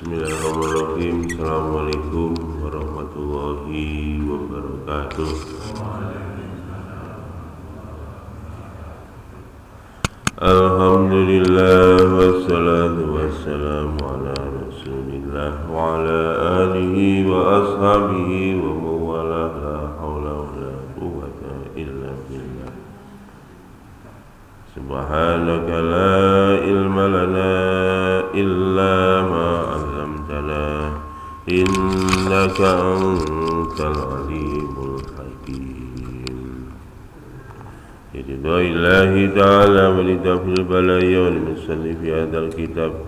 Bismillahirrahmanirrahim. Assalamualaikum warahmatullahi wabarakatuh. Alhamdulillah wassalatu wassalamu ala rasulillah wa ala alihi wa ashabihi wa mawala la hawla wa la quwwata illa billah. Subhanaka la ilma lana illa ma 'allamtana innaka antal alimul hakim. Billahi ta'ala wa litafil balaya wa limusalli fi hadal kitab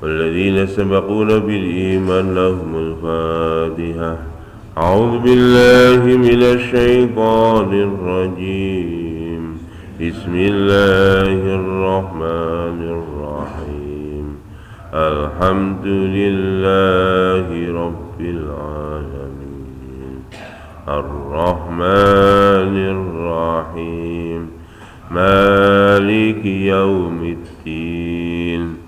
walladhina sabaquna bil iman lahumul fatihah. A'udhu billahi minash shaitanir rajim. Bismillahirrahmanirrahim. Alhamdulillahi rabbil alamin. Ar-Rahmanir Rahim. Maliki yaumiddin.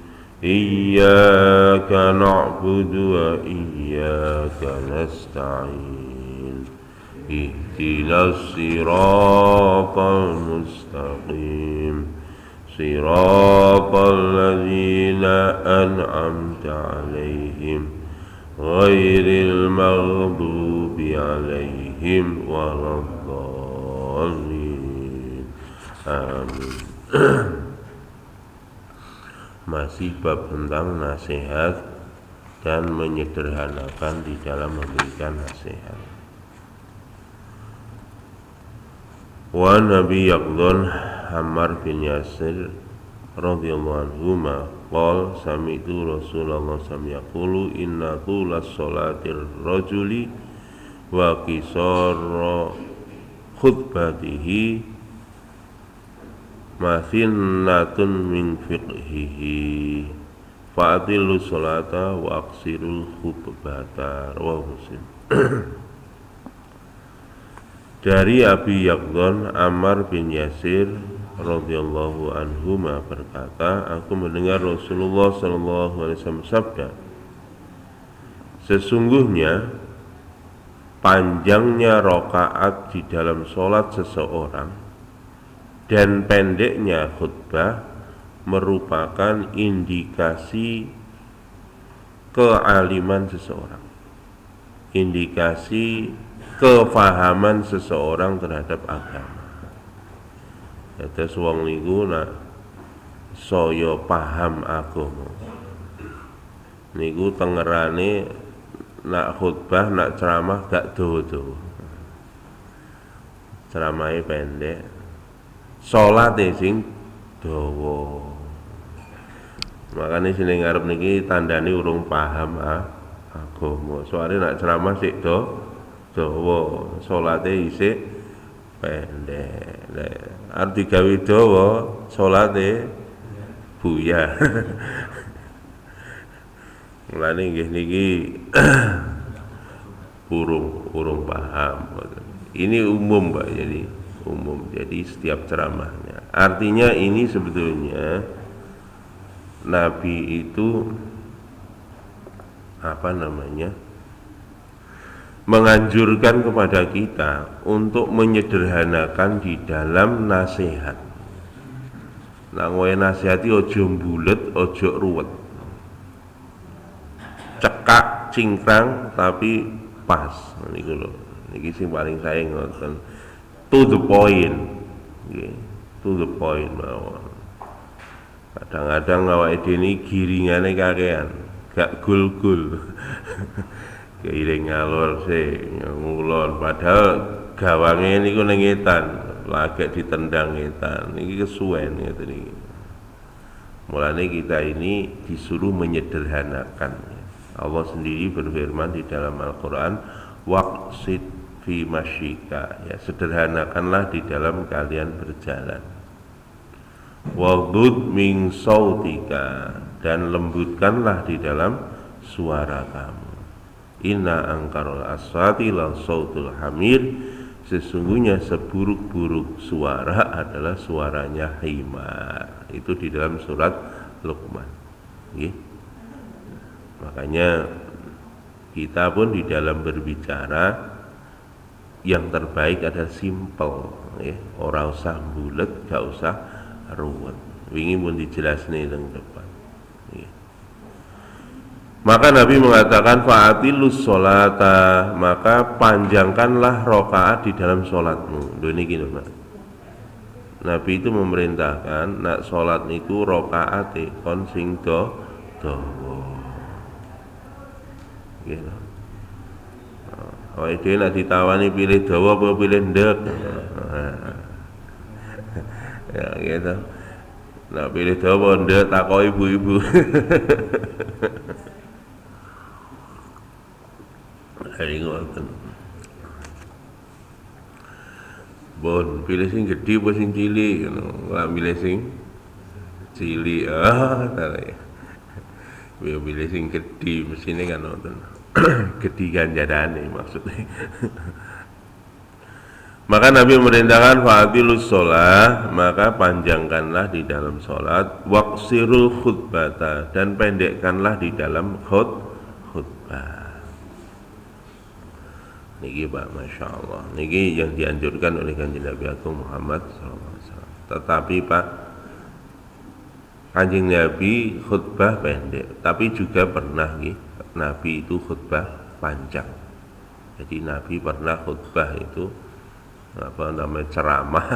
Iyyaka na'budu wa iyyaka nasta'in. Ihdinas siratal mustaqim. Siratal ladzina an'amta 'alaihim ghairil maghdubi 'alaihim waladdallin. Amin. Masih bab tentang nasihat dan menyederhanakan di dalam memberikan nasihat. Wa Nabi Yaqdhan Ammar bin Yasir radhiyallahu anhuma qala sami'tu Rasulullah sallallahu yaqulu inna tulas sholatir rajuli wa qisara khutbatihi mathinnatun min fiqhihi fa'atilu sholata wa aqsirul khutbata. Rawahu Muslim. Dari Abi Yaqdhan Ammar bin Yasir radhiyallahu anhuma berkata, aku mendengar Rasulullah sallallahu alaihi wasallam bersabda, sesungguhnya panjangnya rakaat di dalam sholat seseorang dan pendeknya khutbah merupakan indikasi kealiman seseorang, indikasi kefahaman seseorang terhadap agama. Dados wong niku nak saya paham agama niku tengerane nak khutbah, nak ceramah gak dawa-dawa, ceramahe pendek, salate sing dawa. Makane sing ngarep niki tandane urung paham agama. Soalnya nak ceramah sik dawa, salate isih pendek. Arep digawe dawa, salate buyar. Mulane nggih niki urung paham. Ini umum, Pak, jadi umum. Jadi setiap ceramahnya. Artinya ini sebetulnya Nabi itu menganjurkan kepada kita untuk menyederhanakan di dalam nasihat. Nah, ngowe nasihati ojo mbulet, ojo ruwet, cekak cingkrang tapi pas. Niku lho, niki sing paling saya ngoten, to the point, okay. To the point mawon. Kadang-kadang awake dhewe ini giringane kakean, gak gul-gul. Keiring ngalor sih, ngulon. Padahal gawange niku ning etan, lagek ditendang etan. Niki kesuwen ngeten iki. Mulane kita ini disuruh menyederhanakan. Allah sendiri berfirman di dalam Al-Qur'an, waqsid fi masyika, ya, sederhanakanlah di dalam kalian berjalan. Waghdud min sautika, dan lembutkanlah di dalam suara kamu. Inna angkarul aswati la sautul hamir, sesungguhnya seburuk-buruk suara adalah suaranya himar. Itu di dalam surat Luqman. Makanya kita pun di dalam berbicara yang terbaik adalah simple, ya. Ora usah bulet, gak usah ruwet. Wingi pun dijelasne teng depan. Ya. Maka Nabi mengatakan fa'atilus sholata, maka panjangkanlah rakaat di dalam sholatmu. Lho niki lho, Pak. Nabi itu memerintahkan nak sholat niku rakaate kon sing dawa. Gitu. Oh, ide nak ditawani pilih dawa apa pilih ndek. Ya gitu. Nak pilih dawa ndek takok ibu-ibu. Hari ngoten. Bon, pilih sing gedhi apa sing cilik ngono. Ora pilih sing cilik. Tare. Pilih sing gedhi mesine kan ngoten. Gedhi ganjarane maksudnya. Maka Nabi memerintahkan fa'atilus sholah, maka panjangkanlah di dalam sholat, waqsirul khutbata, dan pendekkanlah di dalam khutbah. Niki Pak, Masya Allah. Niki yang dianjurkan oleh Kanjeng Nabi Agung Muhammad SAW. Tetapi Pak, Kanjeng Nabi khutbah pendek, tapi juga pernah Nabi itu khutbah panjang. Jadi Nabi pernah khutbah itu apa namanya ceramah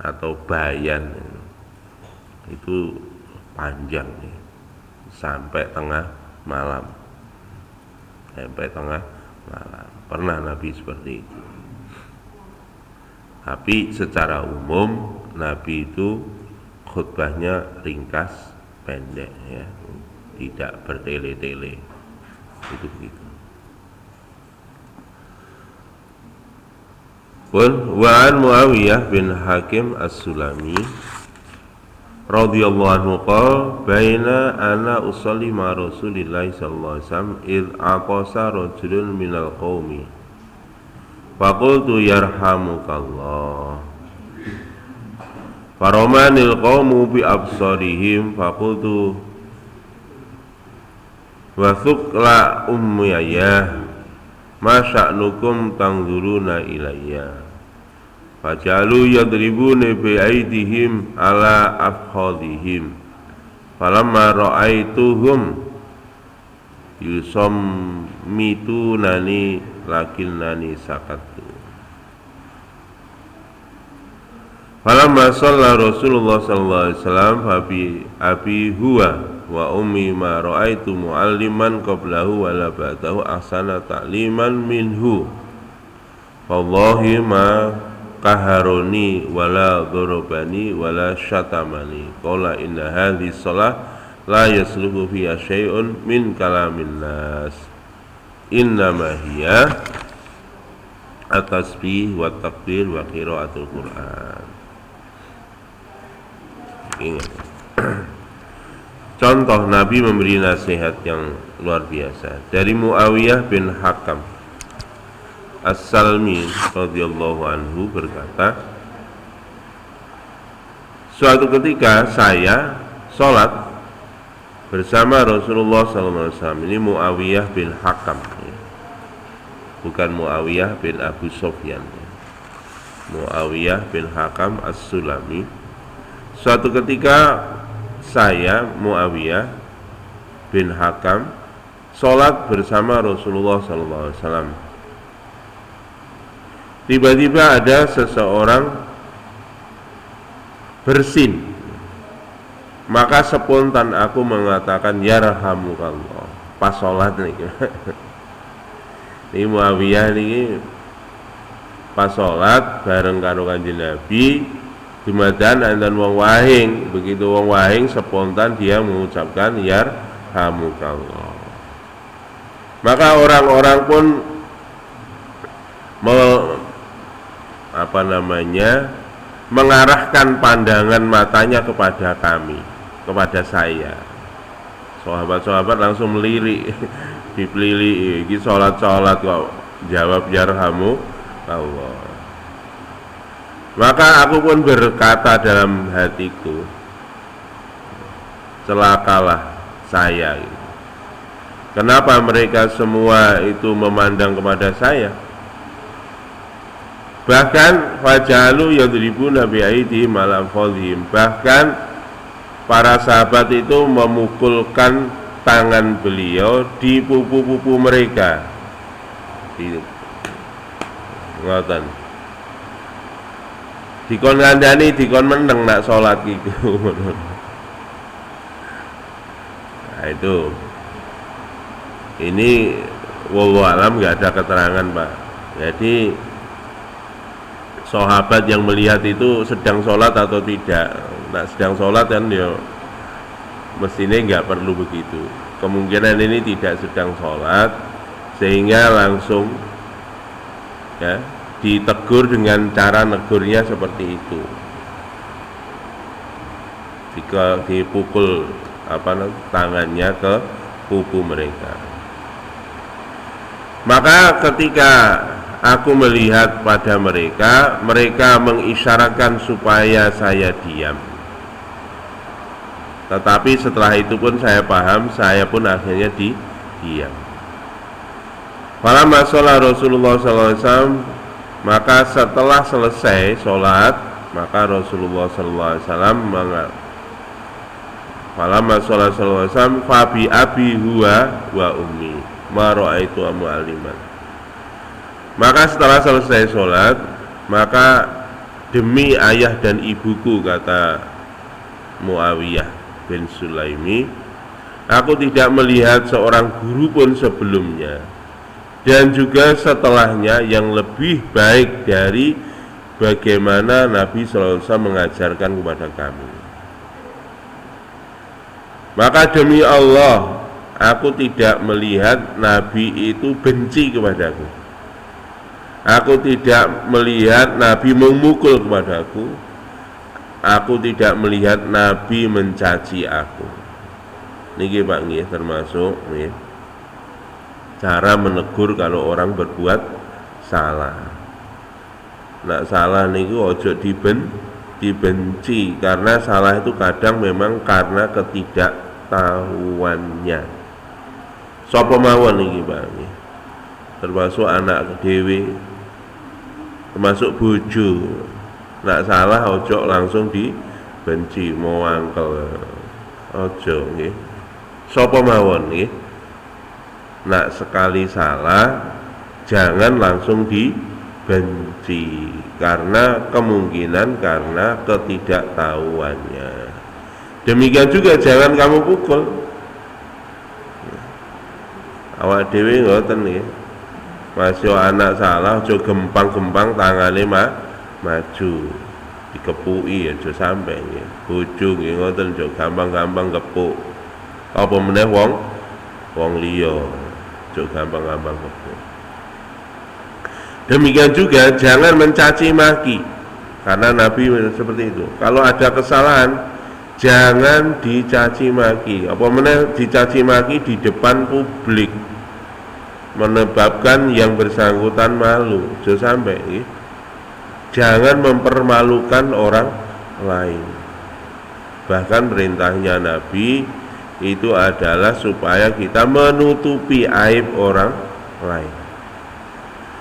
atau bayan itu panjang nih, sampai tengah malam. Pernah Nabi seperti itu. Tapi secara umum Nabi itu khutbahnya ringkas, pendek, ya, tidak bertele-tele. Itu begitu. Wa an Muawiyah bin Hakim As-Sulami radhiyallahu anhu qala baina ana usolli ma Rasulillah sallallahu alaihi wasallam id aqasa rajulun minal qaumi faqultu yarhamukallah faramanil qaumu bi absarihim faqultu wa thuqla ummiyah ma sya'nukum tangzuruna ilayya fajalu yadribuna bi aydihim ala afkhadihim falamma ra'aituhum yusammitunani lakinnani sakattu falamma shalla Rasulullah sallallahu alaihi wasallam abi huwa wa ummi ma ra'aitu mu'alliman qablahu wa la ba'dahu ahsana ta'liman minhu wallahi ma qaharoni wa la dharabani wa la syatamani qala inna hadhihi shalah la yasluhu fiha syai'un min kalamin nas innama hiya at-tasbih wa takbir wa qiraatul Qur'an. Ingat. Contoh Nabi memberi nasihat yang luar biasa dari Muawiyah bin Hakam As-Salmi radhiyallahu anhu berkata, suatu ketika saya sholat bersama Rasulullah SAW. Ini Muawiyah bin Hakam, bukan Muawiyah bin Abu Sufyan. Muawiyah bin Hakam As-Sulami. Suatu ketika saya Muawiyah bin Hakam sholat bersama Rasulullah SAW. Tiba-tiba ada seseorang bersin, maka spontan aku mengatakan yarhamukallah pas sholat nih. Ini Muawiyah nih pas sholat bareng karo Kanjeng Nabi. Dumadan andan wong wahing, begitu wong wahing spontan dia mengucapkan yarhamukallah. Maka orang-orang pun mengarahkan pandangan matanya kepada kami, kepada saya. Sahabat-sahabat langsung melirik, dipelili, iki sholat-sholat kok jawab yarhamukallah. Maka aku pun berkata dalam hatiku, celakalah saya. Kenapa mereka semua itu memandang kepada saya? Bahkan fajalu yadribuna bi'aidihim ala anfalihim. Bahkan para sahabat itu memukulkan tangan beliau di pupu-pupu mereka. Ngoten. Dikon ngandani, dikon meneng nak salat gitu. Nah itu. Ini wallahu alam nggak ada keterangan, Pak. Jadi sahabat yang melihat itu sedang sholat atau tidak. Nah sedang sholat kan ya mestinya nggak perlu begitu. Kemungkinan ini tidak sedang sholat sehingga langsung ya ditegur dengan cara negurnya seperti itu. Jika dipukul tangannya ke pupu mereka. Maka ketika aku melihat pada mereka, mereka mengisyaratkan supaya saya diam. Tetapi setelah itu pun saya paham, saya pun akhirnya diam. Falamma sholat Rasulullah SAW, maka setelah selesai sholat, maka Rasulullah SAW falamma sholat SAW, fabi abi huwa wa ummi ma ra'aitu mu'alliman. Maka setelah selesai sholat, maka demi ayah dan ibuku, kata Muawiyah bin Sulaimi, aku tidak melihat seorang guru pun sebelumnya dan juga setelahnya yang lebih baik dari bagaimana Nabi SAW mengajarkan kepada kami. Maka demi Allah, aku tidak melihat Nabi itu benci kepadaku. Aku tidak melihat Nabi memukul kepadaku. Aku tidak melihat Nabi mencaci aku. Niki Pak nggih termasuk nggih cara menegur kalau orang berbuat salah. Nak salah niku ojo dibenci, karena salah itu kadang memang karena ketidaktahuannya. Sapa mawon niki Pak nggih. Termasuk anak dhewe, termasuk bojo. Nak salah ojo langsung dibenci, mau angkel. Ojo nggih. Sapa mawon nggih. Nak sekali salah jangan langsung dibenci, karena kemungkinan karena ketidaktahuannya. Demikian juga jangan kamu pukul. Awak dhewe ngoten nggih. Masih anak salah aja gempang-gempang tangane maju. Dikepuki aja sampe nggih. Bojo nggih ngoten aja gampang-gampang kepuk. Apa meneh wong liya aja gampang-gampang kepuk. Demikian juga jangan mencaci maki, karena Nabi seperti itu. Kalau ada kesalahan jangan dicaci maki, apa meneh dicaci maki di depan publik, menyebabkan yang bersangkutan malu. Jangan sampai jangan mempermalukan orang lain. Bahkan perintahnya Nabi itu adalah supaya kita menutupi aib orang lain.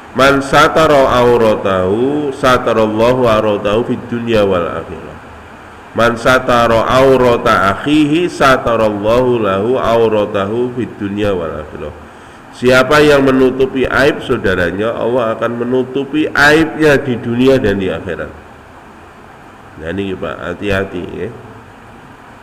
Man satara auratahu satarallahu auratahu fid dunya wal akhirah. Man satara aurata akhihi satarallahu lahu auratahu fid dunya wal akhirah. Siapa yang menutupi aib saudaranya, Allah akan menutupi aibnya di dunia dan di akhirat. Nah ini Pak, hati-hati ya.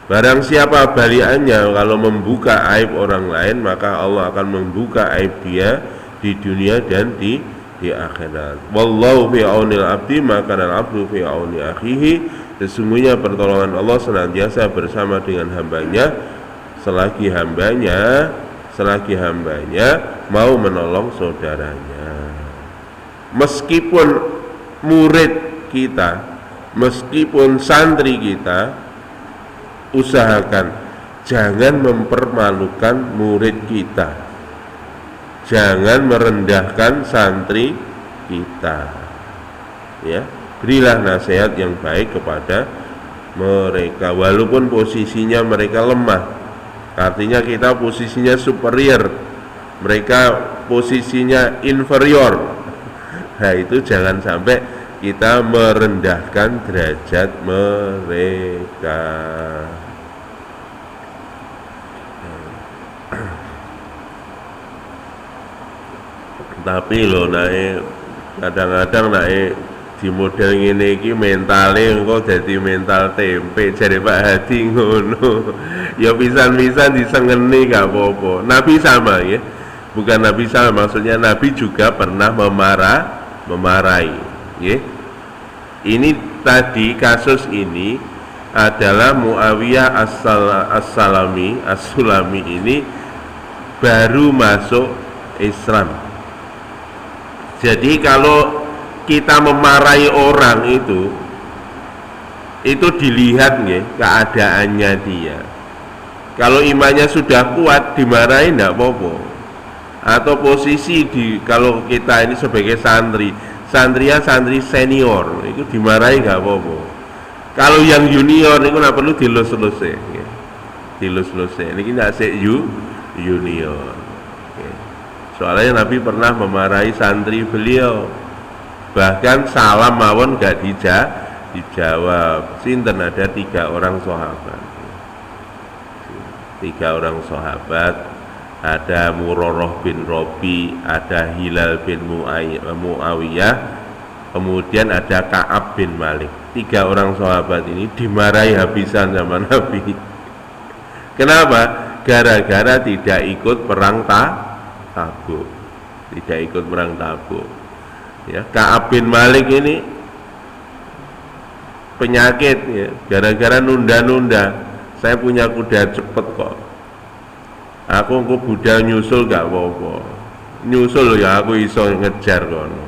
Barang siapa baliannya, kalau membuka aib orang lain, maka Allah akan membuka aib dia di dunia dan di akhirat. Wallahu fi aunil abdi maka al-abdu fi auni akhihi. Sesungguhnya pertolongan Allah senantiasa bersama dengan hambanya selagi hambanya mau menolong saudaranya. Meskipun murid kita, meskipun santri kita, usahakan jangan mempermalukan murid kita, jangan merendahkan santri kita, ya. Berilah nasihat yang baik kepada mereka walaupun posisinya mereka lemah, Artinya kita posisinya superior, mereka posisinya inferior. Nah itu jangan sampai kita merendahkan derajat mereka. Tapi lo naik kadang-kadang naik di model ngene iki mentale engko dadi mental tempe jare Pak Hadi ngono. Ya pisan-pisan disengeni gak apa-apa. Nabi sama ya. Bukan Nabi sama, maksudnya Nabi juga pernah memarahi ya. Ini tadi kasus ini adalah Muawiyah As-Sulami ini baru masuk Islam. Jadi kalau kita memarahi orang itu dilihat ya keadaannya dia. Kalau imannya sudah kuat dimarahi enggak apa-apa. Atau posisi kalau kita ini sebagai santri senior itu dimarahi enggak apa-apa. Kalau yang junior itu enggak perlu dilus-lus ya. Dilus-lus. Ini enggak junior. Ya. Soalnya Nabi pernah memarahi santri beliau. Bahkan salam mawon gak dijawab. Sinten ada 3 orang sahabat. 3 orang sahabat, ada Murarah bin Rabi, ada Hilal bin Muawiyah, kemudian ada Ka'ab bin Malik. 3 orang sahabat ini dimarahi habisan sama Nabi. Kenapa? Gara-gara tidak ikut perang Tabuk. Tidak ikut perang Tabuk. Ya, Ka'ab bin Malik ini penyakit ya, gara-gara nunda-nunda. Saya punya kuda cepet kok. Aku budal nyusul gak apa-apa. Nyusul ya aku iso ngejar kono.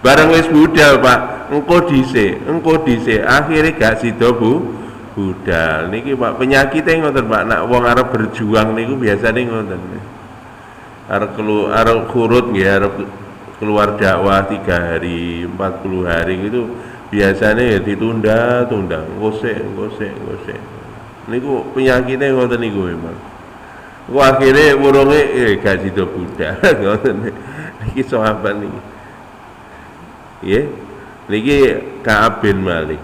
Bareng wis budal, Pak, engko dhisik. Akhire gak sida budal. Niki Pak, penyakite ngoten Pak, nek wong arep berjuang niku biasane ngoten. Arep kurut nggih, arep keluar dakwah 3 hari, 40 hari gitu biasanya ya ditunda, ngosek. Niku penyakitnya ngoten niku memang. Ku akhirnya wurunge gak sida budal ngoten. Niki sahabat niki. Nggih. Niki Ka'ab bin Malik.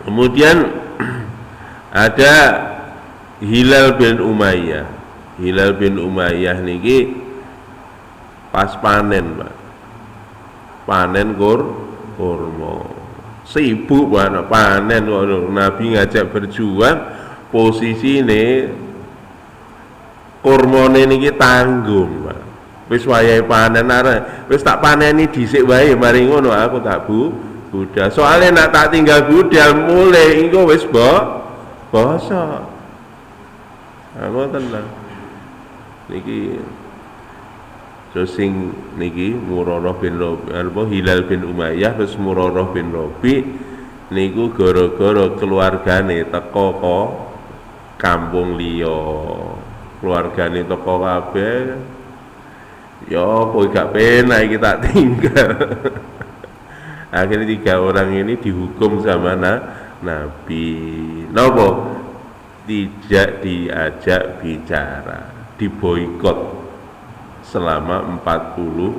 Kemudian ada Hilal bin Umayyah. Hilal bin Umayyah niki pas panen Pak, panen kurma, sibuk banget panen. Nabi ngajak berjuang, posisi ini kurmane niki tanggung Pak. Wis wayahe panen wis tak paneni dhisik wae, mari ngono aku tak budal. Soalnya nak tak tinggal budal mulai engko wis bosok. Ngoten lah. Niki sing niki Murarah bin Rabi, Hilal bin Umayyah terus Murarah bin Rabi niku gara-gara keluargane teko kampung liya. Keluargane teko kabeh. Ya kowe gak penak iki tak tinggal. Akhirnya 3 orang ini dihukum sama Nabi. Napa? Tidak diajak bicara, diboikot selama 40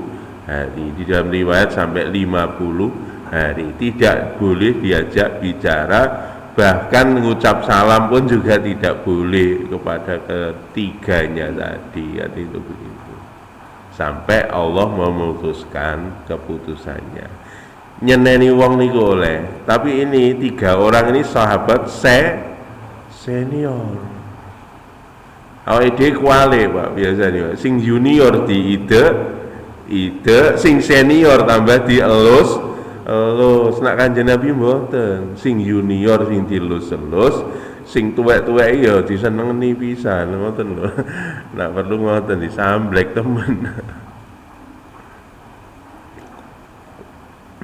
hari. Di dalam riwayat sampai 50 hari. Tidak boleh diajak bicara, bahkan mengucap salam pun juga tidak boleh kepada ketiganya tadi. Itu begitu. Sampai Allah memutuskan keputusannya. Nyeneni wong niku oleh. Tapi ini 3 orang ini sahabat senior. Awake dhewe kuwale Pak biasanya. Sing junior ide, sing senior tambah dielus. Nek Kanjeng Nabi mboten. Sing junior sing dilus-elus, sing tuwek-tuwek ya disenengeni pisan ngoten lho. Nek perlu ngoten disamblek temen.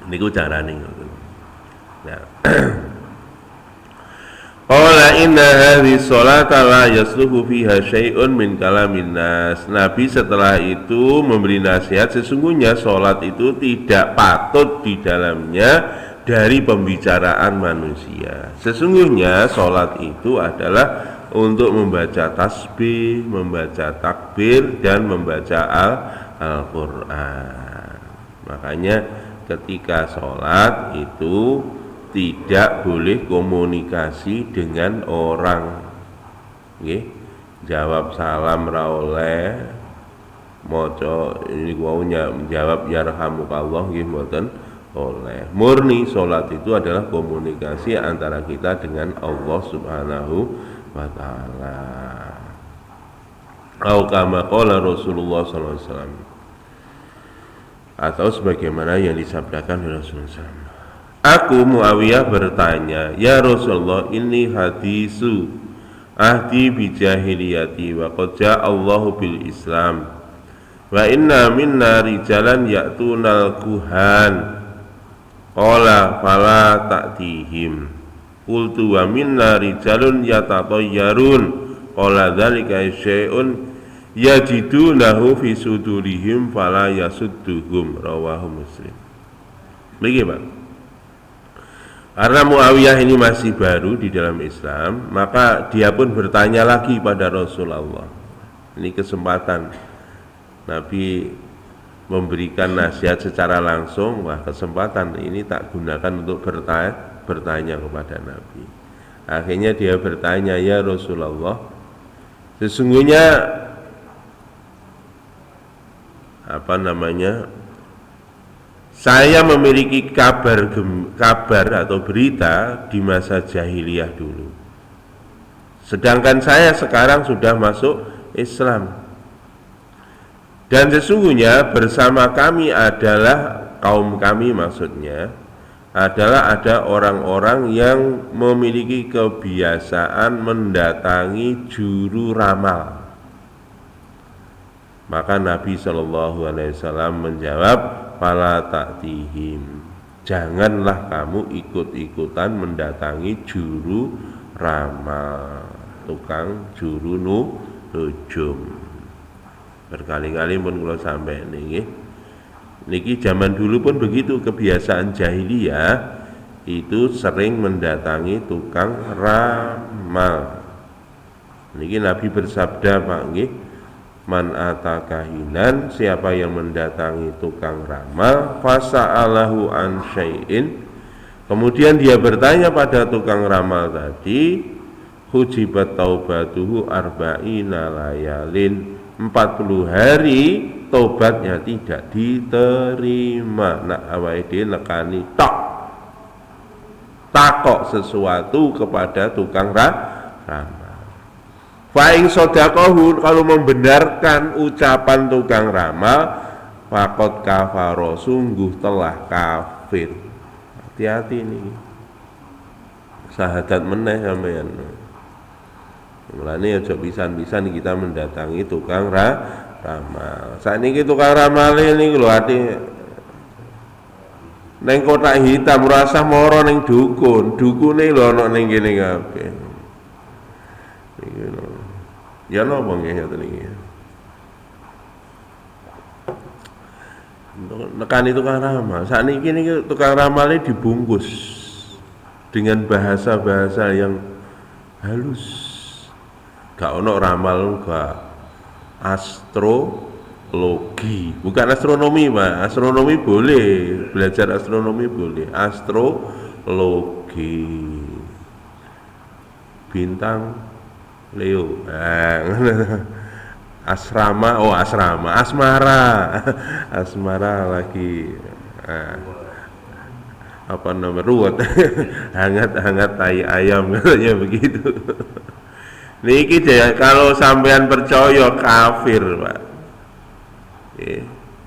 Niku carane ngoten. Ya. Qala inna hadhihi sholata la yasluhu fiha syai'un min kalamin nas. Nabi setelah itu memberi nasihat, sesungguhnya sholat itu tidak patut di dalamnya dari pembicaraan manusia. Sesungguhnya sholat itu adalah untuk membaca tasbih, membaca takbir, dan membaca Al-Quran. Makanya ketika sholat itu tidak boleh komunikasi dengan orang. Nggih, jawab salam ra oleh, maca ini waunya menjawab yarhamukallah nggih mboten oleh. Murni salat itu adalah komunikasi antara kita dengan Allah Subhanahu wa taala. Atau kama qala Rasulullah sallallahu alaihi wasallam, atau sebagaimana yang disabdakan oleh Rasulullah SAW. Aku Muawiyah bertanya, ya Rasulullah, ini hadisu ahdi bijahiliyati wa qad ja'allahu bil Islam wa inna minna rijalan ya'tunal kuhan qala fala ta'tihim qultu wa minna rijalun yatatayyarun qala dzalika syai'un yajidunahu fi sudurihim fala yasudduhum rawahu Muslim. Begitu Pak. Karena Muawiyah ini masih baru di dalam Islam, maka dia pun bertanya lagi pada Rasulullah. Ini kesempatan Nabi memberikan nasihat secara langsung. Wah, kesempatan ini tak gunakan untuk bertanya kepada Nabi. Akhirnya dia bertanya, ya Rasulullah, sesungguhnya saya memiliki kabar atau berita di masa jahiliyah dulu. Sedangkan saya sekarang sudah masuk Islam. Dan sesungguhnya bersama kami adalah kaum kami, maksudnya adalah ada orang-orang yang memiliki kebiasaan mendatangi juru ramal. Maka Nabi Shallallahu Alaihi Wasallam menjawab, fala ta'tihim, janganlah kamu ikut-ikutan mendatangi juru ramal, tukang juru nujum. Berkali-kali pun kalau sampai niki zaman dulu pun begitu, kebiasaan jahiliyah itu sering mendatangi tukang ramal. Niki Nabi bersabda Pak nggih, man atakahinan, siapa yang mendatangi tukang ramal, fasa'alahu an syai'in, kemudian dia bertanya pada tukang ramal tadi, hujibat taubatuhu arba'ina layalin, 40 hari tobatnya tidak diterima. Nak awake dhewe nekani takok sesuatu kepada tukang ramal. Fa'ing sodakohu, kalau membenarkan ucapan tukang ramal, fakot kafaro, sungguh telah kafir. Hati-hati nih, sahadat meneh sampeyan. Mulane aja pisan-pisan kita mendatangi tukang ramal. Sakniki tukang ramal ini lho ati neng kotak hitam, rasa moro neng dukune lho ana ning kene kabeh. Iki lho. Ya napa nggih ngoten iki. Nekani tukang ramal. Sakniki niki tukang ramale dibungkus dengan bahasa-bahasa yang halus. Gak ono ramal, gak astrologi, bukan astronomi Pak. Astronomi boleh, belajar astronomi boleh. Astrologi, bintang Leo, asrama, asmara lagi, apa namanya, ruwet, hangat tai ayam katanya begitu. Niki kalau sampean percaya kafir Pak.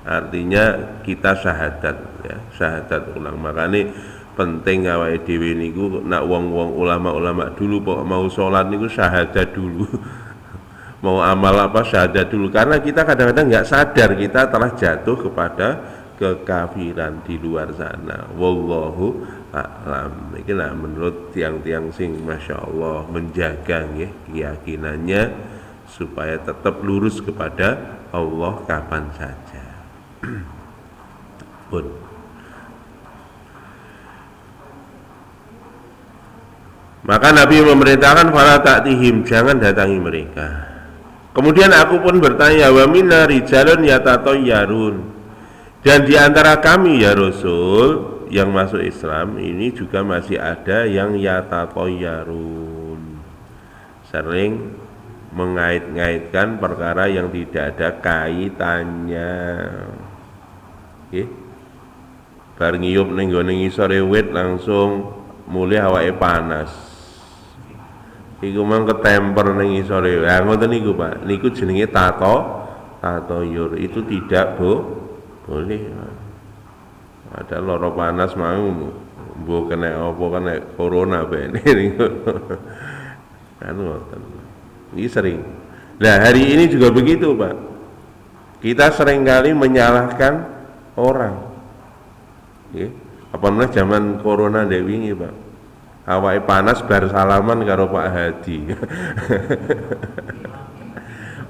Artinya kita syahadat ya, syahadat ulang. Makanya penting awake dhewe niku nak wong-wong ulama-ulama dulu pok mau sholat niku syahadat dulu. Mau amal apa syahadat dulu, karena kita kadang-kadang nggak sadar kita telah jatuh kepada kekafiran di luar sana. Wallahu a'lam. Iki lah menurut tiang-tiang sing Masya Allah menjaga ya, keyakinannya supaya tetap lurus kepada Allah kapan saja. Pun Maka Nabi memerintahkan fala ta'tihim, jangan datangi mereka. Kemudian aku pun bertanya, wa minna rijalun yatatayyarun, dan di antara kami ya Rasul yang masuk Islam ini juga masih ada yang yatatayyarun, sering mengait-ngaitkan perkara yang tidak ada kaitannya. Bar ngiyup ning gone ngisore wit langsung mulih awake panas. Iku mang ketemper ning ngisore. Ya ngoten niku, Pak. Niku jenenge tatoyur. Itu tidak boleh. Ada loro panas mau mbok kena apa kena corona bene niku. Kan ngoten. Ini sering. Nah, hari ini juga begitu, Pak. Kita seringkali menyalahkan orang. Apa namanya zaman corona ndek wingi, Pak. Awake panas bar salaman karo Pak Hadi.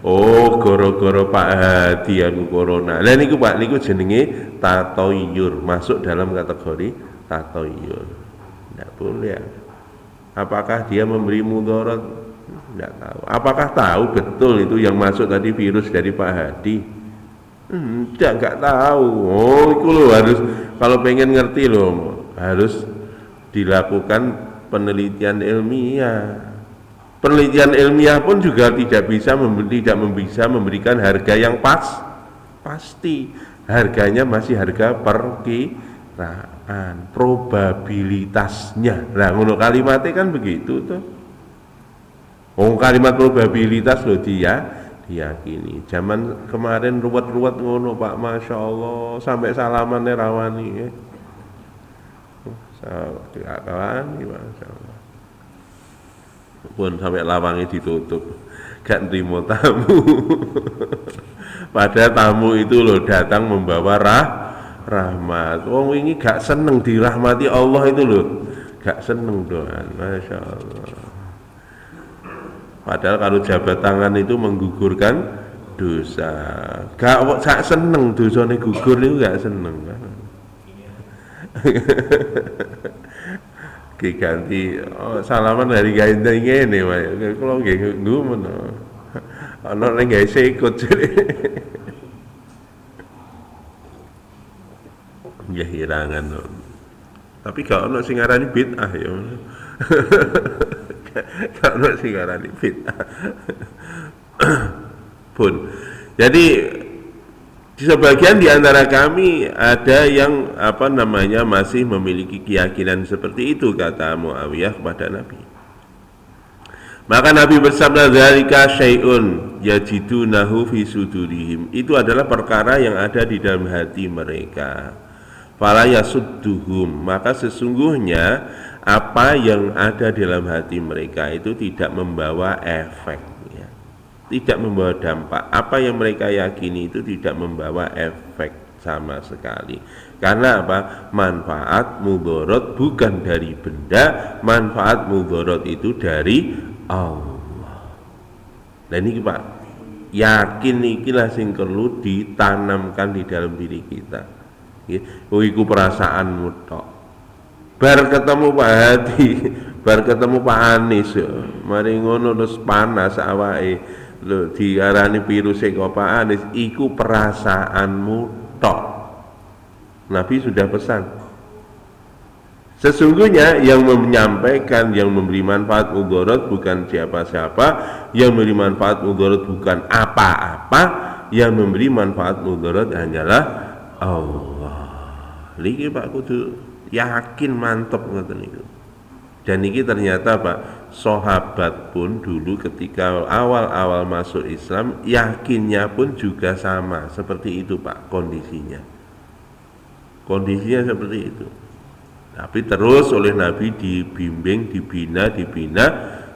Oh, gara-gara Pak Hadi anu corona. Lah niku Pak, niku jenenge tatoyur, masuk dalam kategori tatoyur. Tidak boleh. Apakah dia memberi mudarat? Tidak tahu. Apakah tahu betul itu yang masuk tadi virus dari Pak Hadi? Enggak tahu. Oh, itu loh harus, kalau pengen ngerti loh harus dilakukan penelitian ilmiah. Penelitian ilmiah pun juga tidak bisa memberikan harga yang pasti. Harganya masih harga perkiraan, probabilitasnya. Nah, ngono kalimatnya kan begitu tuh. Kalimat probabilitas loh diyakini. Zaman kemarin ruwet-ruwet ngono Pak, Masya Allah, sampai salamannya rawani ya. Rawani Masya Allah. Pun sampai lawangnya ditutup, gak nerima tamu. Padahal tamu itu loh datang membawa rahmat. Wong ini gak seneng dirahmati Allah itu loh, gak seneng doan, Masya Allah. Padahal kalau jabat tangan itu menggugurkan dosa. Gak seneng dosane gugur itu gak seneng. Ganti salaman dari gawe ngene wae. Kula nggih ngumun. Ana ning gawe sikut. Ya hirangan. Tapi gak ono sing ngarani bid'ah ya. Gak ono sing ngarani bid'ah. Pun. Jadi sebagian di antara kami ada yang masih memiliki keyakinan seperti itu, kata Muawiyah kepada Nabi. Maka Nabi bersabda, "Dzalika syai'un yajidunahu fi sudurihim." Itu adalah perkara yang ada di dalam hati mereka. Fala yasudduhum, maka sesungguhnya apa yang ada dalam hati mereka itu tidak membawa efek. Tidak membawa dampak. Apa yang mereka yakini itu tidak membawa efek sama sekali. Karena apa? Manfaat mudarat bukan dari benda, manfaat mudarat itu dari Allah. Dan ini Pak, yakin ikilah sing perlu ditanamkan di dalam diri kita. Oh, iku perasaanmu tok. Bar ketemu Pak Hadi, bar ketemu Pak Anies, mari ngono terus panas awake. Lho, diarani virus kok Pak Anies, iku perasaanmu tok. Nabi sudah pesan. Sesungguhnya yang menyampaikan, yang memberi manfaat mudarat bukan siapa-siapa, yang memberi manfaat mudarat bukan apa-apa, yang memberi manfaat mudarat hanyalah Allah. Niki Pak kudu yakin mantep ngoten niku. Dan ini ternyata Pak, sahabat pun dulu ketika awal-awal masuk Islam, yakinnya pun juga sama seperti itu Pak kondisinya. Kondisinya seperti itu. Tapi terus oleh Nabi dibimbing, dibina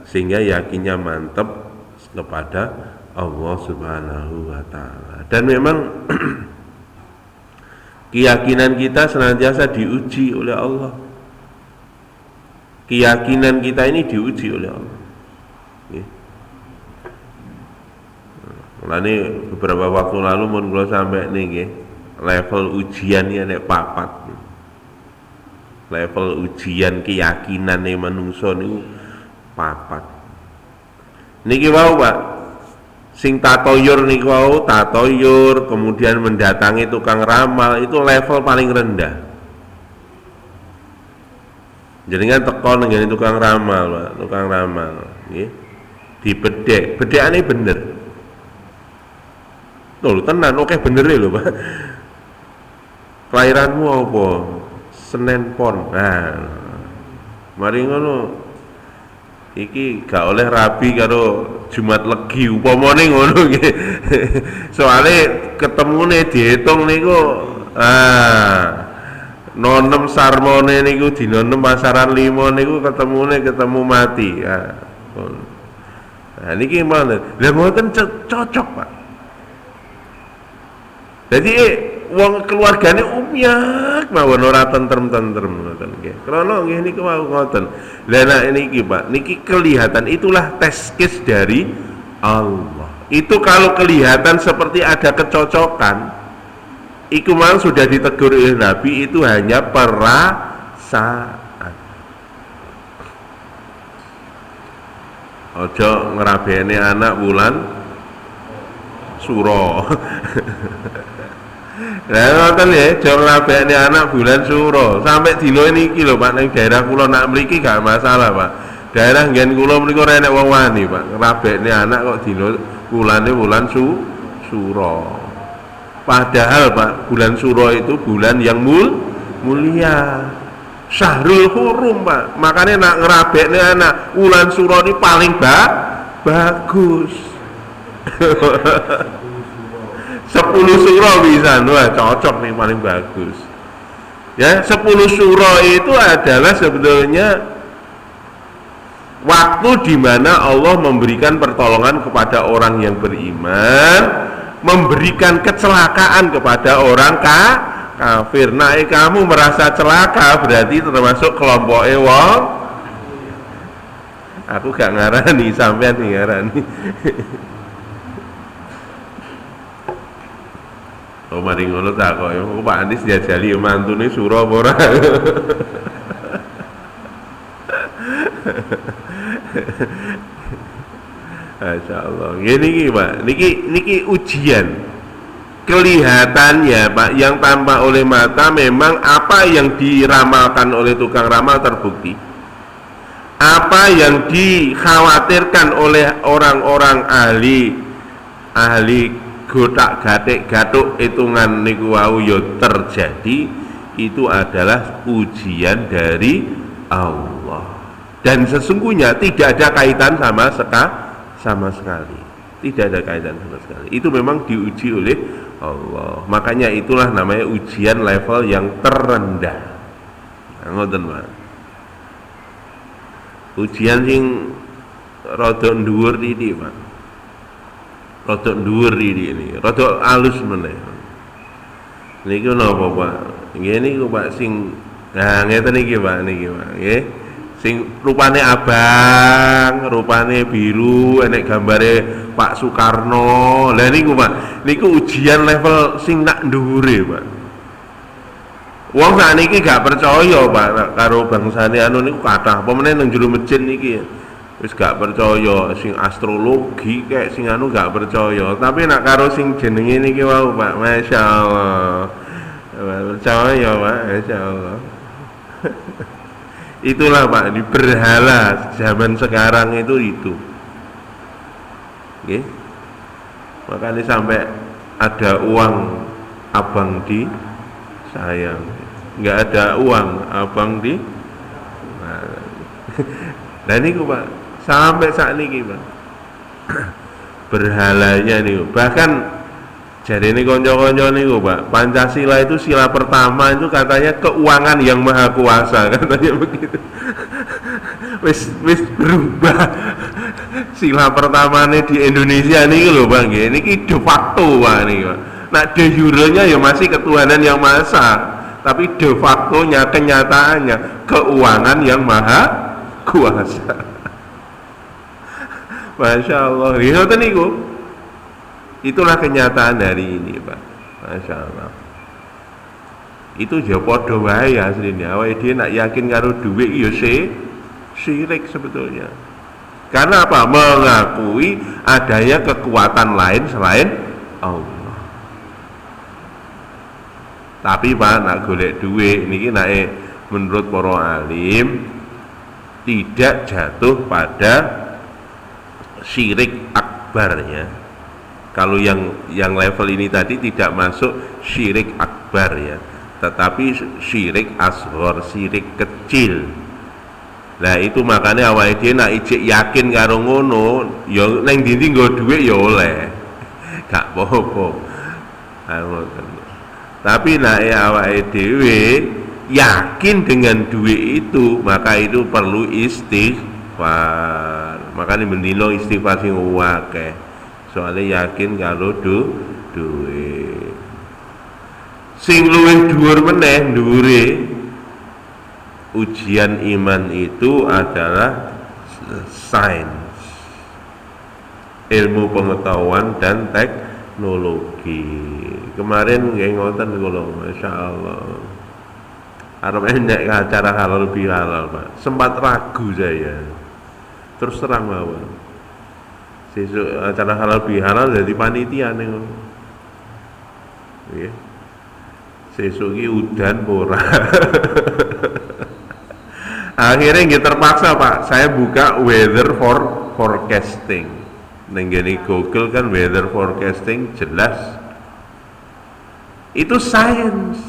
sehingga yakinnya mantap kepada Allah Subhanahu wa taala. Dan memang keyakinan kita senantiasa diuji oleh Allah. Keyakinan kita ini diuji oleh Allah. Mulane beberapa waktu lalu mun kula sampai nih level ujiannya nek papat. Level ujian keyakinan manungsa niku papat. Niki wau Pak, sing tatoyur niku wau, tatoyur kemudian mendatangi tukang ramal itu level paling rendah. Jadi kan teko ngene tukang ramal, Pak, tukang ramal, nggih. Dibedhek, bedhekane bener. Lho tenan oke bener lho, Pak. Kelahiranmu apa? Senen Pon. Nah, mari ngono. Iki gak oleh rabi karo Jumat Legi upamane ngono nggih. Soale ketemune diitung niku nonem sarmone niku dina 6 pasaran 5 niku ketemu mati. Nah niki mana? Lah mboten cocok, Pak. Jadi wong keluargane umyak mawon ora tentrem-tentrem ngoten nggih. Krana nggih niku wau ngoten. Lah nek niki Pak, niki kelihatan itulah test case dari Allah. Itu kalau kelihatan seperti ada kecocokan, iku mang sudah ditegur oleh Nabi itu hanya perasaan. Ojo ngerabeni anak bulan suro. Lah ngoten ya, aja ngrabekne anak bulan suro. Sampai dina niki lho Pak, ning daerah kula nak mriki gak masalah, Pak. Daerah nggen kula mriku renek wong wani, Pak. Ngrabekne anak kok dina bulan suro. Padahal Pak, bulan suro itu bulan yang mulia. Syahrul Hurum, Pak. Makanya nak ngerabekne anak bulan suro ini paling bagus. 10 suro bisa, wah cocok nih paling bagus. Ya, 10 suro itu adalah sebetulnya waktu di mana Allah memberikan pertolongan kepada orang yang beriman, memberikan kecelakaan kepada orang kafir. Nah, kamu merasa celaka berarti termasuk kelompok wong. Aku gak ngarani, sampean ngarani. Oh mari ngono tak kok ya, Pak Andis diajali mantune sura apa ora. Masyaallah. Ngene iki, Pak. Niki ujian. Kelihatannya, Pak, yang tampak oleh mata memang apa yang diramalkan oleh tukang ramal terbukti. Apa yang dikhawatirkan oleh orang-orang ahli gotak-gatik gatuk hitungan niku wau ya terjadi, itu adalah ujian dari Allah. Dan sesungguhnya tidak ada kaitan sama sekali. Tidak ada kaitan sama sekali. Itu memang diuji oleh Allah. Makanya itulah namanya ujian level yang terendah. Ngoten, Pak. Ujian sing rada dhuwur iki, Pak. Rada dhuwur ini, rada alus meneh. Niku napa, Pak? Nggih niku Pak sing ngeten iki, Pak, niki, Pak, nggih. Sing rupane abang, rupane biru, enek gambare Pak Soekarno. Lah niku, Pak, niku ujian level sing nak dhuwure, Pak. Wong sakniki gak percaya, Pak, karo bangsane anu niku kathah. Apa meneh nang jero masjid niki. Wis gak percaya sing astrologi kayak sing anu gak percaya, tapi nak karo sing jenenge niki wau Pak, masyaallah. Percaya Pak, masyaallah. Itulah Pak, di berhala zaman sekarang itu. Nggih. Makanya sampai ada uang abang di sayang. Enggak ada uang abang di nah niku Pak, sampai saat ini Pak, berhalanya nih, bahkan jadi ini konco-konco nih Pak, Pancasila itu sila pertama itu katanya keuangan yang maha kuasa, katanya begitu. wis berubah. Sila pertama nih di Indonesia nih loh Bang, ini de facto Pak nih Pak. Nah de jure-nya ya masih ketuhanan yang maha esa, tapi de facto-nya kenyataannya keuangan yang maha kuasa. Masya Allah. Itulah kenyataan hari ini, Pak. Masya Allah. Itu ya padha wae asline. Awake dhewe nak yakin karo dhuwit ya syirik sebetulnya. Karena apa? Mengakui adanya kekuatan lain selain Allah. Tapi Pak, nak golek duit niki nek menurut para alim tidak jatuh pada syirik akbar ya. Kalau yang level ini tadi tidak masuk syirik akbar ya, tetapi syirik asghar, syirik kecil. Lah itu makanya awake dhewe nak ijek yakin karo ngono, ya ning ndi nggo dhuwit ya oleh. Gak apa-apa. Tapi nek awake dhewe yakin dengan duit itu, maka itu perlu istighfar. Makanya mendino istighfar sing akeh. Soalnya yakin kalau duit. Sing luwih dhuwur meneh dhuwure ujian iman itu adalah sains, ilmu pengetahuan dan teknologi. Kemarin nggih ngoten kula, masyaallah. Arep enek acara halal bihalal, Pak. Sempat ragu saya. Terus terang mawon. Sesuk acara halal bihalal jadi panitia ning ngono. Nggih. Sesuk iki udan ora. Akhirnya nggih terpaksa Pak, saya buka weather forecasting. Ning ngene Google kan weather forecasting jelas. Itu sains.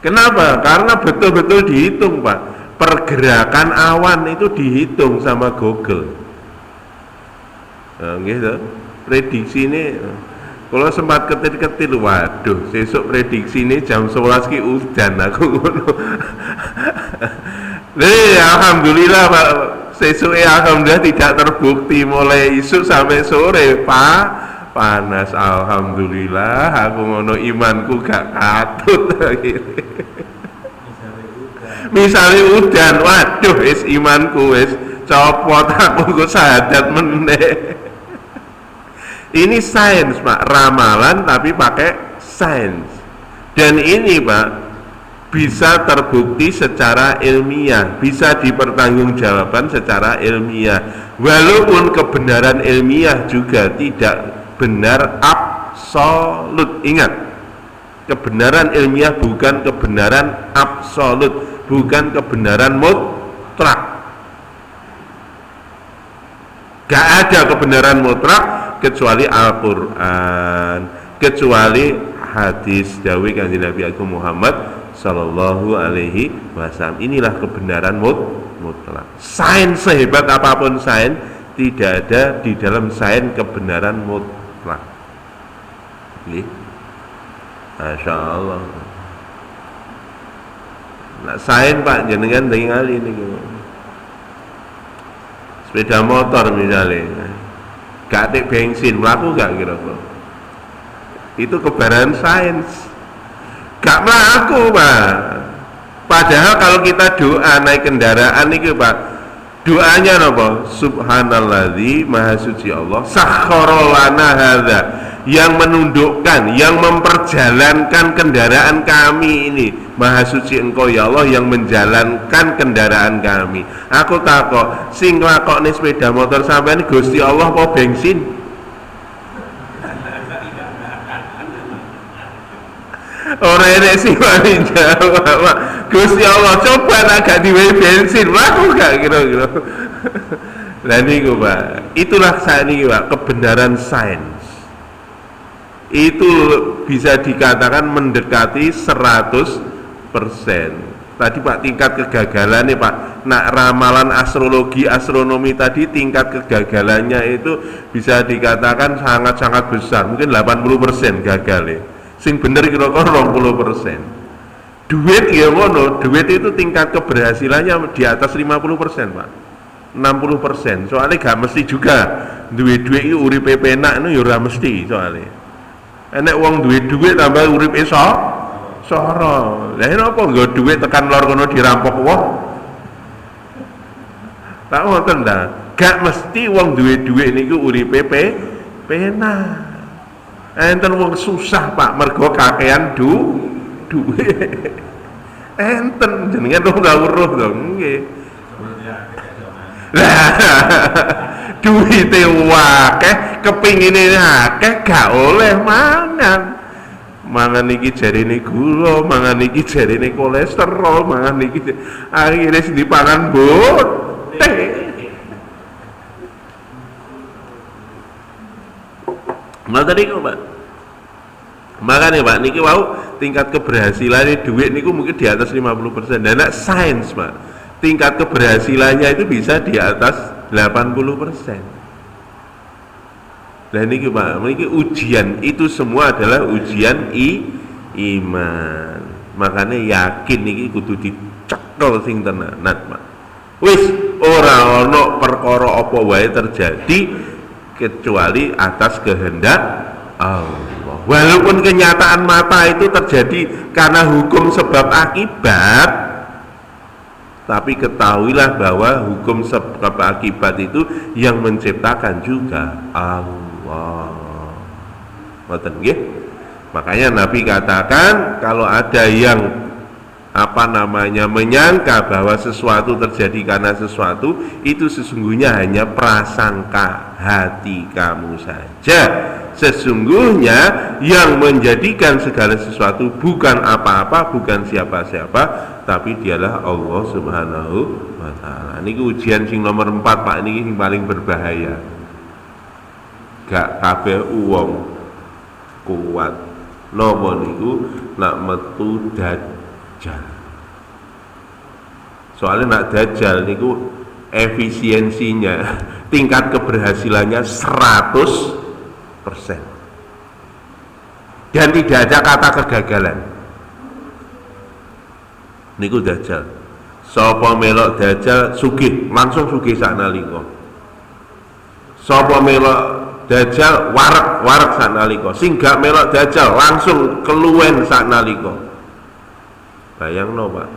Kenapa? Karena betul-betul dihitung Pak. Pergerakan awan itu dihitung sama Google. Nah, gitu. Prediksi ini kalau sempat ketir-ketir, waduh, sesuk prediksi ini jam 11 ki udan aku ngono. Alhamdulillah Pak, sesuk alhamdulillah tidak terbukti mulai isuk sampai sore, Pak. Panas alhamdulillah, aku ngono imanku gak katut. Misalnya udan, waduh, imanku wis copot, aku kok sahadat meneh. Ini sains Pak, ramalan tapi pakai sains. Dan ini Pak bisa terbukti secara ilmiah, bisa dipertanggungjawabkan secara ilmiah. Walaupun kebenaran ilmiah juga tidak benar absolut. Ingat, kebenaran ilmiah bukan kebenaran absolut, bukan kebenaran mutlak. Gak ada kebenaran mutlak kecuali Al-Quran, kecuali hadis dawuh Kanjeng Nabi Agung Muhammad sallallahu alaihi wasallam. Inilah kebenaran mutlak. Sains sehebat apapun sains, tidak ada di dalam sains kebenaran mutlak. Masya Allah. Nah, sains Pak jenengan ningali niku. Sepeda motor misalnya gak ada bensin, melaku gak kira-kira? Itu kebenaran sains. Gak melaku Pak. Padahal kalau kita doa naik kendaraan itu Pak, doanya apa? Subhanalladzi, maha suci Allah, sakhkhara lana hadza, yang menundukkan, yang memperjalankan kendaraan kami ini. Maha suci Engkau ya Allah yang menjalankan kendaraan kami. Aku takok, sing nglakokne sepeda motor sampean Gusti Allah apa bensin? Ora enek sing wani jawab. Gusti Allah, coba agak diwehi bensin, laku gak kira-kira. Lah niku Pak, itulah saat ini Pak, kebenaran sains. Itu bisa dikatakan mendekati 100%. Tadi Pak tingkat kegagalan nih Pak, nak ramalan astrologi, astronomi tadi tingkat kegagalannya itu bisa dikatakan sangat-sangat besar, mungkin 80% gagal ya. Sing bener kira-kira 20%. Duit ya ngono, duit itu tingkat keberhasilannya di atas 50% Pak, 60%. Soalnya gak mesti juga duit-duit itu uripe penak itu ya ora mesti soalnya. Enek wong duit tambah uripe soro. Lah napa nggo duit tekan lor kono dirampok wong? Tak ngoten ta. Gak mesti wong duwe-duwe niku uripe penak. Enten wong susah Pak mergo kakean duit. Enten jenengan ora weruh to nggih. Lah duwite akeh, kepingine akeh gak oleh mangan. Mangan iki jarine gula, mangan iki jarine kolesterol, mangan iki akhire sing dipangan bote. Ngoten niku, Pak. Makanya Pak niki wau tingkat keberhasilan duit niku mungkin di atas 50%. Dan nek sains, Pak, tingkat keberhasilannya itu bisa di atas 80%. Dan niki Pak, niki ujian itu semua adalah ujian iman. Makanya yakin niki kudu dicekel sing tenanan, Pak. Wis ora ana perkara apa wae terjadi kecuali atas kehendak Allah. Walaupun kenyataan mata itu terjadi karena hukum sebab akibat, tapi ketahuilah bahwa hukum sebab akibat itu yang menciptakan juga Allah. Ngoten nggih. Makanya Nabi katakan kalau ada yang menyangka bahwa sesuatu terjadi karena sesuatu, itu sesungguhnya hanya prasangka hati kamu saja. Sesungguhnya yang menjadikan segala sesuatu bukan apa-apa, bukan siapa-siapa, tapi dialah Allah Subhanahu wa taala. Niku ujian sing nomor 4, Pak, niki sing paling berbahaya. Gak kabeh wong kuat napa niku nak metu dajjal. Soalnya nak dajjal niku efisiensinya, tingkat keberhasilannya 100%. Dan tidak ada kata kegagalan. Niku dajjal. Sapa melok dajjal sugih, langsung sugih saknalika. Sapa melok dajjal warak saknalika. Sing gak melok dajjal langsung keluwen saknalika. Bayangno, Pak.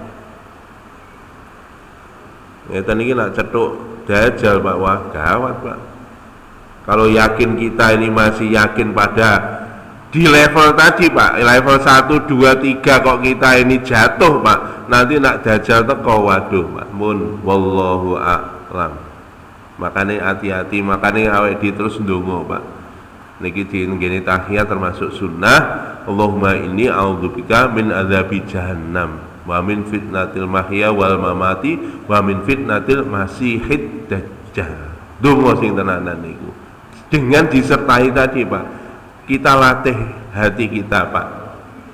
Ngeten iki nak cethuk dajjal, Pak, wah gawat, Pak. Kalau yakin kita ini masih yakin pada di level tadi, Pak, level 1, 2, 3 kok kita ini jatuh, Pak. Nanti nak dajjal teko, waduh, Pak. Mun wallahu a'lam. Makanya hati-hati, makanya awake di terus ndonga, Pak. Niki dinggene tahiyat termasuk sunnah. Allahumma inni a'udzubika min adzabi jahannam wa min fitnatil mahya wal mamati wa min fitnatil masihid dajjal. Donga sing tenanan niku. Dengan disertai tadi, Pak, kita latih hati kita, Pak.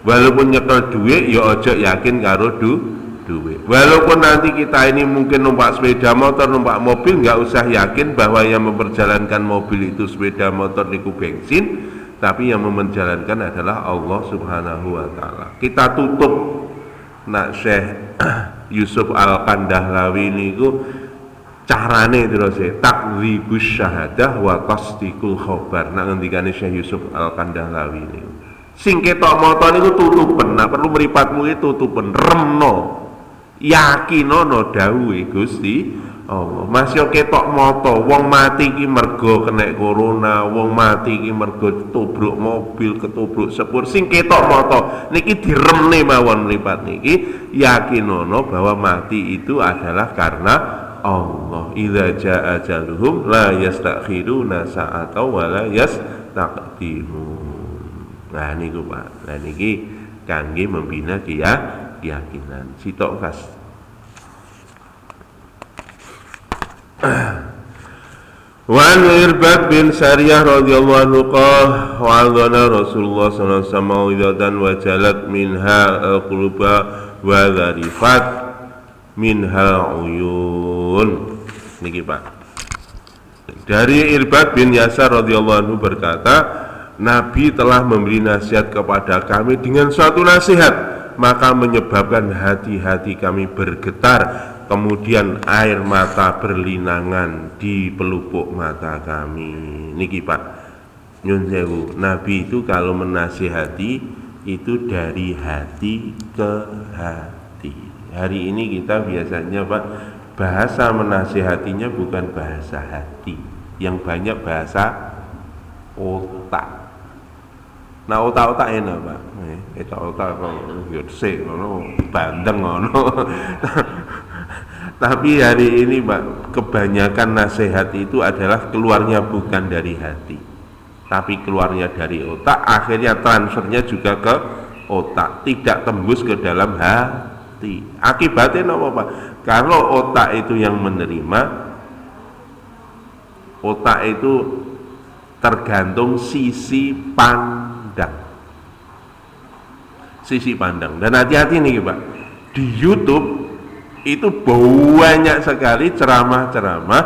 Walaupun nyekel duit, ya ojo yakin karo duit. Walaupun nanti kita ini mungkin numpak sepeda motor, numpak mobil, nggak usah yakin bahwa yang memperjalankan mobil itu sepeda motor niku bensin, tapi yang menjalankan adalah Allah Subhanahu wa taala. Kita tutup nak Syekh Yusuf Al-Kandahlawi niku carane terus takdzibus syahadah wa tasdiqul khabar. Nak ngendikane Syekh Yusuf Al-Kandahlawi niku. Sing ketok moto niku tutupen, nak perlu mripatmu iki tutupen, remno. Yakinono dawuhe Gusti Allah. Masih ketok moto, wong mati ki mergo kena corona, wong mati ki mergo tubruk mobil, ketubruk sepur. Sing ketok moto niki diremne mawon mripat niki, yakinono bahwa mati itu adalah karena Allah. Idza jaa ajaluhum la yastakhiruna sa'atan wa la yastaqdimun. Nah niku, Pak. Nah niki kangge membina keyakinan. Sitok kas. Wan Irbad bin Sariyah radhiyallahu anhu qala wa'adana Rasulullah sallallahu alaihi wasallam wa jalat minha al-quluba wa dharifat minha uyun. Niki, Pak. Dari Irbad bin Yasar radhiyallahu anhu berkata, Nabi telah memberi nasihat kepada kami dengan suatu nasihat, maka menyebabkan hati-hati kami bergetar, kemudian air mata berlinangan di pelupuk mata kami. Niki, Pak, nyun sewu, Nabi itu kalau menasihati itu dari hati ke hati. Hari ini kita biasanya, Pak, bahasa menasihatinya bukan bahasa hati, yang banyak bahasa otak. Nah otak-otak enak, Pak. Otak-otak kok yo sik ngono bandeng ngono. Tapi hari ini Pak, kebanyakan nasihat itu adalah keluarnya bukan dari hati, tapi keluarnya dari otak, akhirnya transfernya juga ke otak, tidak tembus ke dalam hati. Akibatnya apa Pak? Kalau otak itu yang menerima, otak itu tergantung sisi pandang. Sisi pandang. Dan hati-hati nih Pak, di YouTube itu banyak sekali ceramah-ceramah,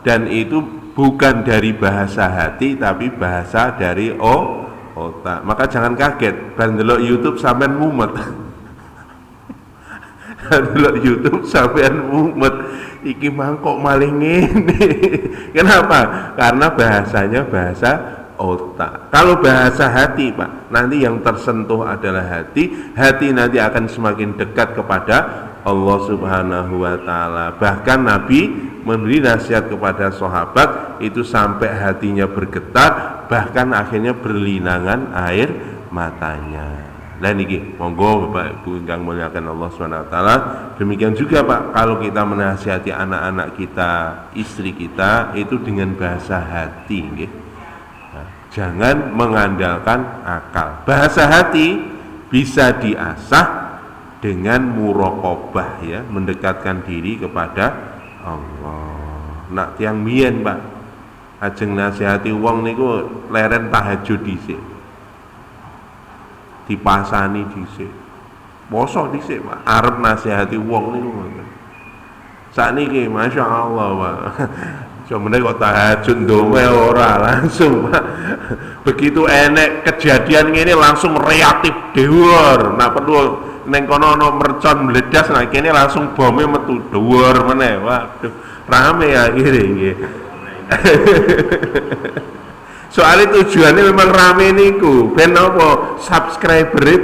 dan itu bukan dari bahasa hati tapi bahasa dari otak. Maka jangan kaget bandelok YouTube sampean mumet. Bandelok YouTube sampean mumet, iki mangkok maling ini. Kenapa? Karena bahasanya bahasa otak. Kalau bahasa hati Pak, nanti yang tersentuh adalah hati. Hati nanti akan semakin dekat kepada Allah Subhanahu wa Ta'ala. Bahkan Nabi memberi nasihat kepada sahabat itu sampai hatinya bergetar, bahkan akhirnya berlinangan air matanya. Dan ini monggo Bapak Ibu ingkang muliakan Allah Subhanahu wa Ta'ala. Demikian juga Pak, kalau kita menasihati anak-anak kita, istri kita, itu dengan bahasa hati nggih. Nah, jangan mengandalkan akal. Bahasa hati bisa diasah dengan muraqabah, ya, mendekatkan diri kepada Allah. Nak tiang mien Pak, ajeng nasihati wong niku leren tahajud dhisik, dipasani dhisik, poso dhisik Pak, arep nasihati wong niku ngoten. Sakniki Masya Allah Pak, cuma kok tahajud ndonga ora langsung Pak. Begitu enek kejadian ini langsung reaktif dhuwur. Nak perlu neng kono ono mercon meledas, nah kene langsung bomnya metu dhuwur meneh. Waduh, rame ya akhirnya nggih. Soalnya tujuannya memang rame niku, ben apa? Subscriber-e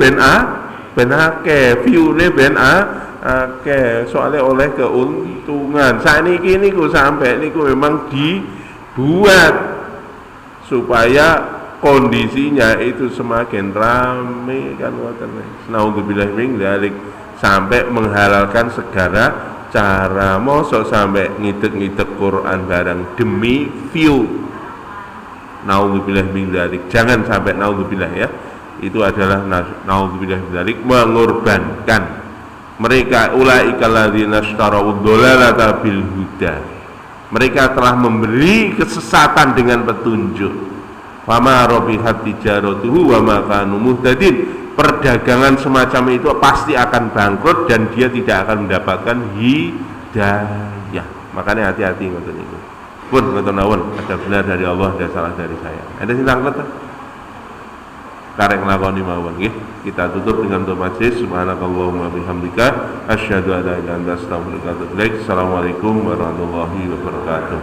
ben akeh, view-ne ben akeh. Soalnya oleh keuntungan. Sakniki niku sampai niku memang dibuat supaya kondisinya itu semakin ramai kan ngoten. Naudzubillah min dzalik, sampai menghalalkan segala cara. Mosok sampai ngidek-ngidek Quran barang demi view. Naudzubillah min dzalik. Jangan sampai naudzubillah ya. Itu adalah naudzubillah min dzalik, mengorbankan mereka ulaikal ladzina ishtaraw ad-dhalalata bil huda. Mereka telah memberi kesesatan dengan petunjuk. Fama rabihat tijaratuhu wa ma kanu muhtadin. Perdagangan semacam itu pasti akan bangkrut dan dia tidak akan mendapatkan hidayah. Makanya hati-hati ngoten niku. Pun ngoten mawon, ada benar dari Allah, ada salah dari saya. Ada sing tanglet ta? Karek nglakoni mawon nggih. Kita tutup dengan doa majlis. Subhanakallahumma bihamdika asyhadu an la ilaha illa anta astaghfiruka wa atubu ilaik. Assalamualaikum warahmatullahi wabarakatuh.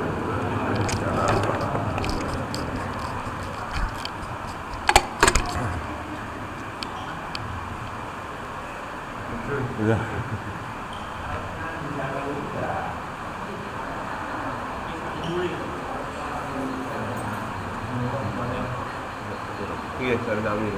Ya. Iya, saya kami.